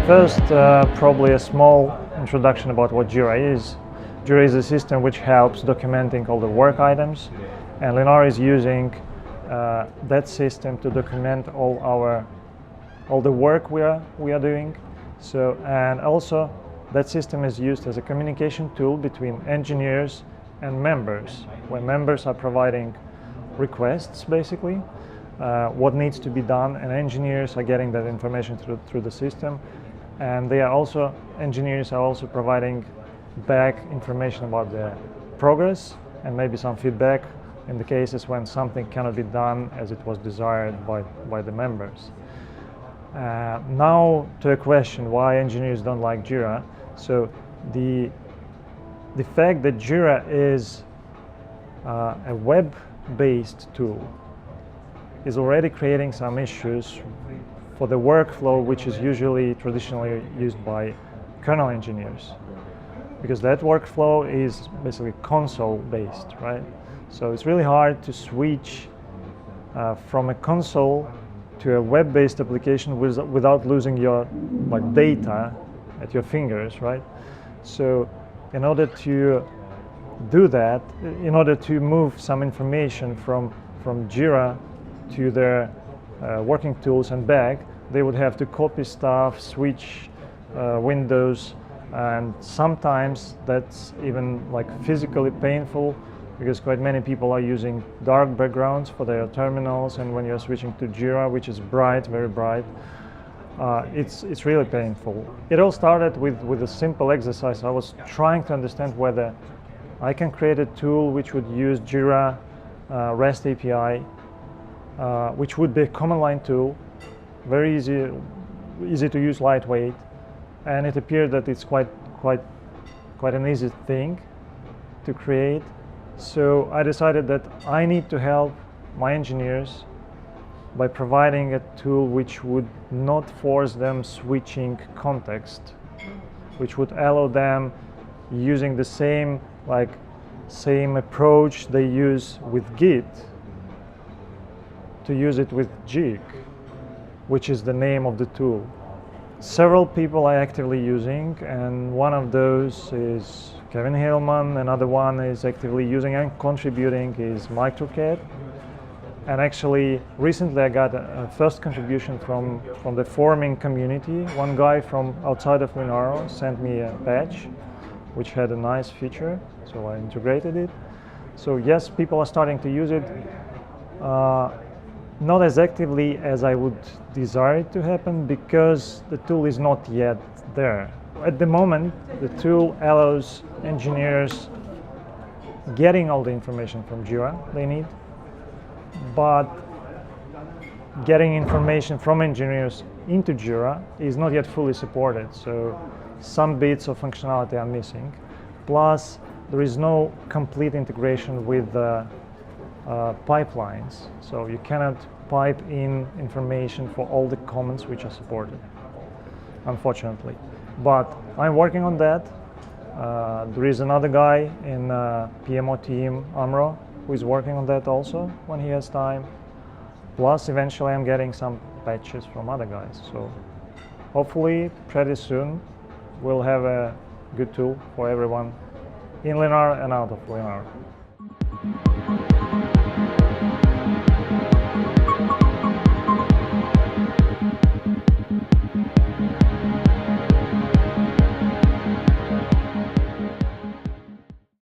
First, probably a small introduction about what JIRA is. JIRA is a system which helps documenting all the work items, and Linaro is using that system to document all the work we are doing. So, and also that system is used as a communication tool between engineers and members, where members are providing requests basically, what needs to be done, and engineers are getting that information through the system. And engineers are also providing back information about the progress and maybe some feedback in the cases when something cannot be done as it was desired by the members. Now to a question why engineers don't like JIRA. So the fact that JIRA is a web-based tool is already creating some issues for the workflow which is usually traditionally used by kernel engineers, because that workflow is basically console-based, right? So it's really hard to switch from a console to a web-based application without losing your data at your fingers, right? So in order to do that, in order to move some information from JIRA to their working tools and back, they would have to copy stuff, switch windows, and sometimes that's even physically painful, because quite many people are using dark backgrounds for their terminals, and when you're switching to JIRA, which is bright, very bright, it's really painful. It all started with a simple exercise. I was trying to understand whether I can create a tool which would use JIRA REST API, which would be a command line tool, very easy to use, lightweight, and it appeared that it's quite an easy thing to create. So I decided that I need to help my engineers by providing a tool which would not force them switching context, which would allow them using the same approach they use with Git to use it with Jig, which is the name of the tool. Several people are actively using, and one of those is Kevin Hillman. Another one is actively using and contributing is MicroCAD. And actually, recently I got a first contribution from the forming community. One guy from outside of Linaro sent me a patch which had a nice feature, so I integrated it. So yes, people are starting to use it. Not as actively as I would desire it to happen, because the tool is not yet there. At the moment, the tool allows engineers getting all the information from JIRA they need, but getting information from engineers into JIRA is not yet fully supported, so some bits of functionality are missing. Plus, there is no complete integration with the pipelines, so you cannot pipe in information for all the comments which are supported, unfortunately. But I'm working on that. There is another guy in PMO team, Amro, who is working on that also when he has time. Plus, eventually I'm getting some patches from other guys. So hopefully pretty soon we'll have a good tool for everyone in Linaro and out of Linaro.